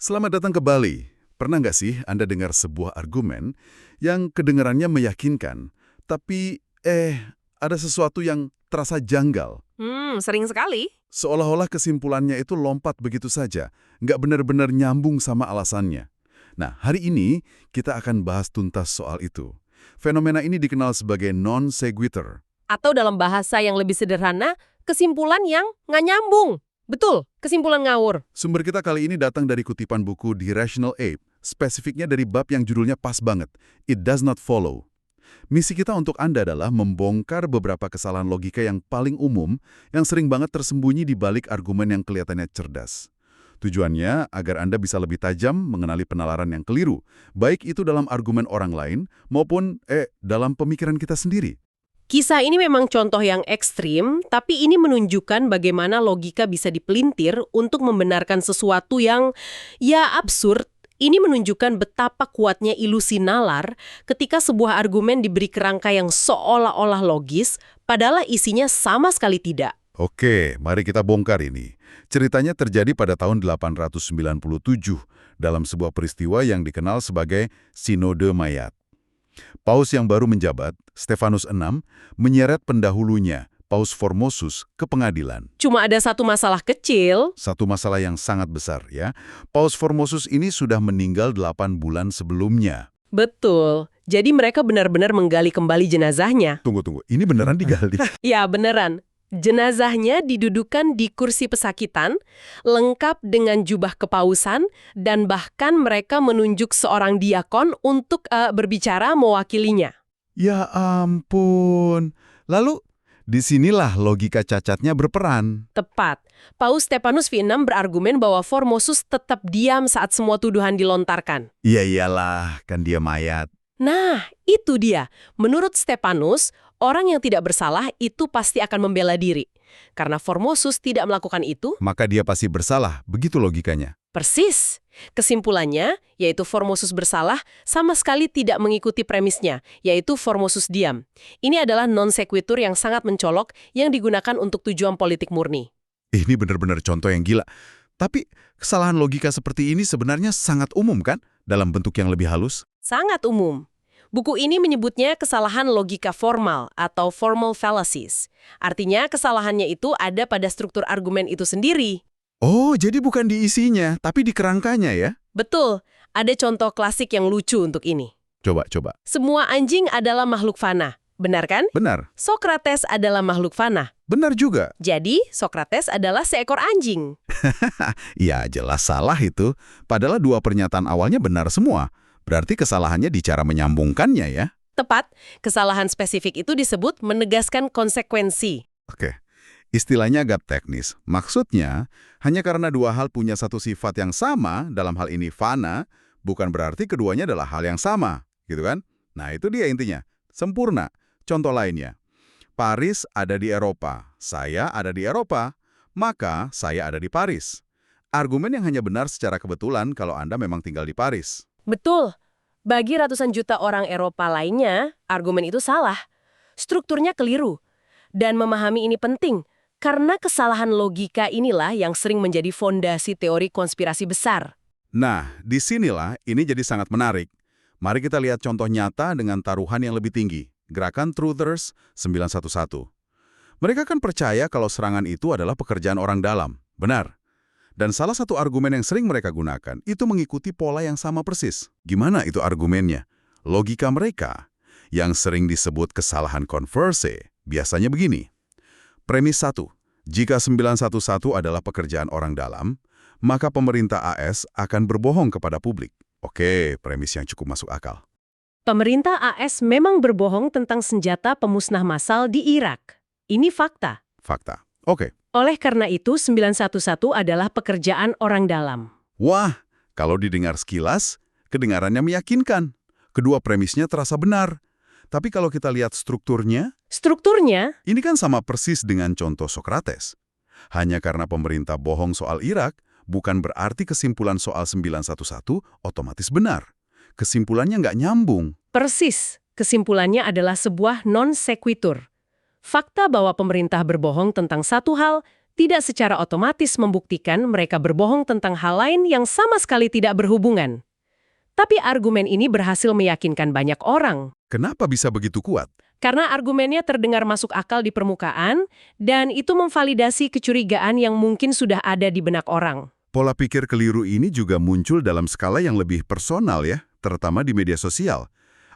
Selamat datang ke Bali. Pernah nggak sih Anda dengar sebuah argumen yang kedengarannya meyakinkan, tapi ada sesuatu yang terasa janggal? Sering sekali. Seolah-olah kesimpulannya itu lompat begitu saja, nggak benar-benar nyambung sama alasannya. Nah, hari ini kita akan bahas tuntas soal itu. Fenomena ini dikenal sebagai non sequitur. Atau dalam bahasa yang lebih sederhana, kesimpulan yang nggak nyambung. Betul, kesimpulan ngawur. Sumber kita kali ini datang dari kutipan buku The Rational Ape, spesifiknya dari bab yang judulnya pas banget, It Does Not Follow. Misi kita untuk Anda adalah membongkar beberapa kesalahan logika yang paling umum yang sering banget tersembunyi di balik argumen yang kelihatannya cerdas. Tujuannya agar Anda bisa lebih tajam mengenali penalaran yang keliru, baik itu dalam argumen orang lain maupun dalam pemikiran kita sendiri. Kisah ini memang contoh yang ekstrim, tapi ini menunjukkan bagaimana logika bisa dipelintir untuk membenarkan sesuatu yang, ya absurd. Ini menunjukkan betapa kuatnya ilusi nalar ketika sebuah argumen diberi kerangka yang seolah-olah logis, padahal isinya sama sekali tidak. Oke, mari kita bongkar ini. Ceritanya terjadi pada tahun 897 dalam sebuah peristiwa yang dikenal sebagai Sinode Mayat. Paus yang baru menjabat, Stefanus VI, menyeret pendahulunya, Paus Formosus, ke pengadilan. Cuma ada satu masalah kecil. Satu masalah yang sangat besar, ya. Paus Formosus ini sudah meninggal 8 bulan sebelumnya. Betul. Jadi mereka benar-benar menggali kembali jenazahnya. Tunggu, ini beneran digali? Ya, beneran. Jenazahnya didudukan di kursi pesakitan, lengkap dengan jubah kepausan, dan bahkan mereka menunjuk seorang diakon untuk berbicara mewakilinya. Ya ampun. Lalu, disinilah logika cacatnya berperan. Tepat. Paus Stefanus VI berargumen bahwa Formosus tetap diam saat semua tuduhan dilontarkan. Iya iyalah, kan dia mayat. Nah, itu dia. Menurut Stefanus, orang yang tidak bersalah itu pasti akan membela diri. Karena Formosus tidak melakukan itu, Maka dia pasti bersalah, begitu logikanya. persis. Kesimpulannya, yaitu Formosus bersalah, sama sekali tidak mengikuti premisnya, yaitu Formosus diam. Ini adalah non sequitur yang sangat mencolok yang digunakan untuk tujuan politik murni. Ini benar-benar contoh yang gila. Tapi kesalahan logika seperti ini sebenarnya sangat umum kan? Dalam bentuk yang lebih halus. Sangat umum. Buku ini menyebutnya kesalahan logika formal atau formal fallacies. Artinya kesalahannya itu ada pada struktur argumen itu sendiri. Oh, jadi bukan di isinya, tapi di kerangkanya ya? Betul, ada contoh klasik yang lucu untuk ini. Coba. Semua anjing adalah makhluk fana, benar kan? Benar. Sokrates adalah makhluk fana. Benar juga. Jadi, Sokrates adalah seekor anjing. Ya, jelas salah itu. Padahal dua pernyataan awalnya benar semua. Berarti kesalahannya di cara menyambungkannya ya? Tepat, kesalahan spesifik itu disebut menegaskan konsekuensi. Oke. Istilahnya agak teknis. Maksudnya, hanya karena dua hal punya satu sifat yang sama, dalam hal ini fana, bukan berarti keduanya adalah hal yang sama. Gitu kan? Nah, itu dia intinya. Sempurna. Contoh lainnya. Paris ada di Eropa. Saya ada di Eropa. Maka, saya ada di Paris. Argumen yang hanya benar secara kebetulan kalau Anda memang tinggal di Paris. Betul. Bagi ratusan juta orang Eropa lainnya, argumen itu salah. Strukturnya keliru. Dan memahami ini penting, karena kesalahan logika inilah yang sering menjadi fondasi teori konspirasi besar. Nah, disinilah ini jadi sangat menarik. Mari kita lihat contoh nyata dengan taruhan yang lebih tinggi. Gerakan Truthers 911. Mereka kan percaya kalau serangan itu adalah pekerjaan orang dalam. Benar. Dan salah satu argumen yang sering mereka gunakan itu mengikuti pola yang sama persis. Gimana itu argumennya? Logika mereka, yang sering disebut kesalahan konversi, biasanya begini. Premis 1. Jika 911 adalah pekerjaan orang dalam, maka pemerintah AS akan berbohong kepada publik. Oke, premis yang cukup masuk akal. Pemerintah AS memang berbohong tentang senjata pemusnah massal di Irak. Ini fakta. Fakta. Oke. Oleh karena itu, 911 adalah pekerjaan orang dalam. Wah, kalau didengar sekilas, kedengarannya meyakinkan. Kedua premisnya terasa benar. Tapi kalau kita lihat strukturnya, Strukturnya, ini kan sama persis dengan contoh Sokrates. Hanya karena pemerintah bohong soal Irak, bukan berarti kesimpulan soal 911 otomatis benar. Kesimpulannya nggak nyambung. persis. Kesimpulannya adalah sebuah non sequitur. Fakta bahwa pemerintah berbohong tentang satu hal tidak secara otomatis membuktikan mereka berbohong tentang hal lain yang sama sekali tidak berhubungan. Tapi argumen ini berhasil meyakinkan banyak orang. Kenapa bisa begitu kuat? Karena argumennya terdengar masuk akal di permukaan, dan itu memvalidasi kecurigaan yang mungkin sudah ada di benak orang. Pola pikir keliru ini juga muncul dalam skala yang lebih personal ya, terutama di media sosial.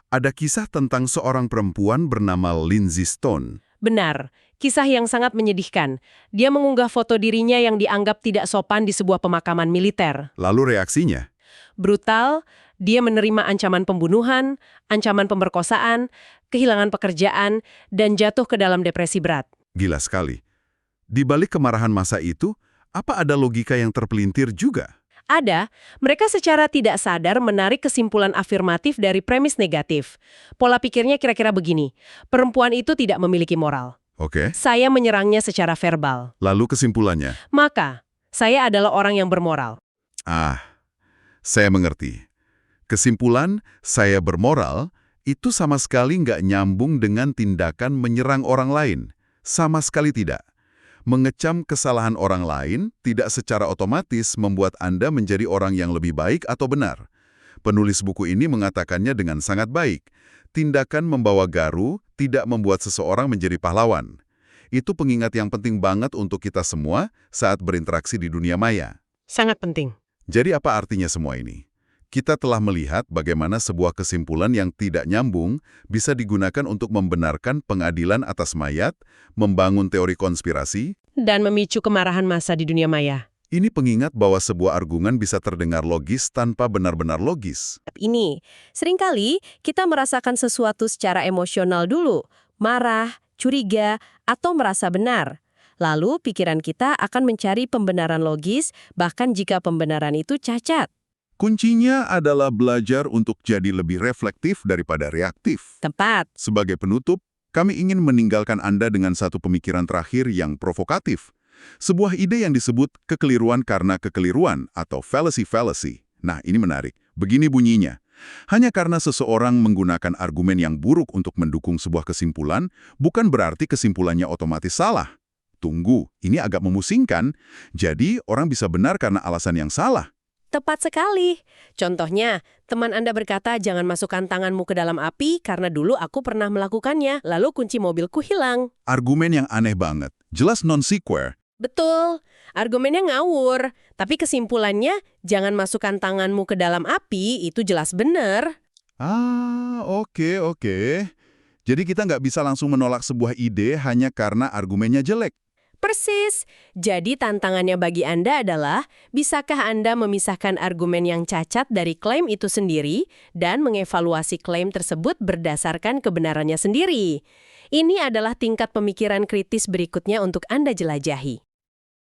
Ada kisah tentang seorang perempuan bernama Lindsay Stone. Benar, kisah yang sangat menyedihkan. Dia mengunggah foto dirinya yang dianggap tidak sopan di sebuah pemakaman militer. Lalu reaksinya? Brutal, dia menerima ancaman pembunuhan, ancaman pemerkosaan, kehilangan pekerjaan, dan jatuh ke dalam depresi berat. Gila sekali. Di balik kemarahan masa itu, apa ada logika yang terpelintir juga? Ada, mereka secara tidak sadar menarik kesimpulan afirmatif dari premis negatif. Pola pikirnya kira-kira begini, perempuan itu tidak memiliki moral. Oke. Saya menyerangnya secara verbal. Lalu kesimpulannya? Maka, saya adalah orang yang bermoral. Saya mengerti. Kesimpulan, saya bermoral, itu sama sekali nggak nyambung dengan tindakan menyerang orang lain. Sama sekali tidak. Mengecam kesalahan orang lain tidak secara otomatis membuat Anda menjadi orang yang lebih baik atau benar. Penulis buku ini mengatakannya dengan sangat baik. Tindakan membawa garu tidak membuat seseorang menjadi pahlawan. Itu pengingat yang penting banget untuk kita semua saat berinteraksi di dunia maya. Sangat penting. Jadi apa artinya semua ini? Kita telah melihat bagaimana sebuah kesimpulan yang tidak nyambung bisa digunakan untuk membenarkan pengadilan atas mayat, membangun teori konspirasi, Dan memicu kemarahan massa di dunia maya. ini pengingat bahwa sebuah argumen bisa terdengar logis tanpa benar-benar logis. Ini, seringkali kita merasakan sesuatu secara emosional dulu, marah, curiga, atau merasa benar. Lalu pikiran kita akan mencari pembenaran logis, bahkan jika pembenaran itu cacat. Kuncinya adalah belajar untuk jadi lebih reflektif daripada reaktif. Tepat. Sebagai penutup, kami ingin meninggalkan Anda dengan satu pemikiran terakhir yang provokatif. Sebuah ide yang disebut kekeliruan karena kekeliruan atau fallacy-fallacy. Nah, ini menarik. Begini bunyinya. Hanya karena seseorang menggunakan argumen yang buruk untuk mendukung sebuah kesimpulan, bukan berarti kesimpulannya otomatis salah. Tunggu, ini agak memusingkan. Jadi, orang bisa benar karena alasan yang salah. Tepat sekali. Contohnya, teman Anda berkata jangan masukkan tanganmu ke dalam api karena dulu aku pernah melakukannya, lalu kunci mobilku hilang. Argumen yang aneh banget. Jelas non-sequitur. Betul, argumennya ngawur. Tapi kesimpulannya, jangan masukkan tanganmu ke dalam api, itu jelas benar. Oke. Jadi kita nggak bisa langsung menolak sebuah ide hanya karena argumennya jelek. Persis. Jadi tantangannya bagi Anda adalah, bisakah Anda memisahkan argumen yang cacat dari klaim itu sendiri dan mengevaluasi klaim tersebut berdasarkan kebenarannya sendiri? Ini adalah tingkat pemikiran kritis berikutnya untuk Anda jelajahi.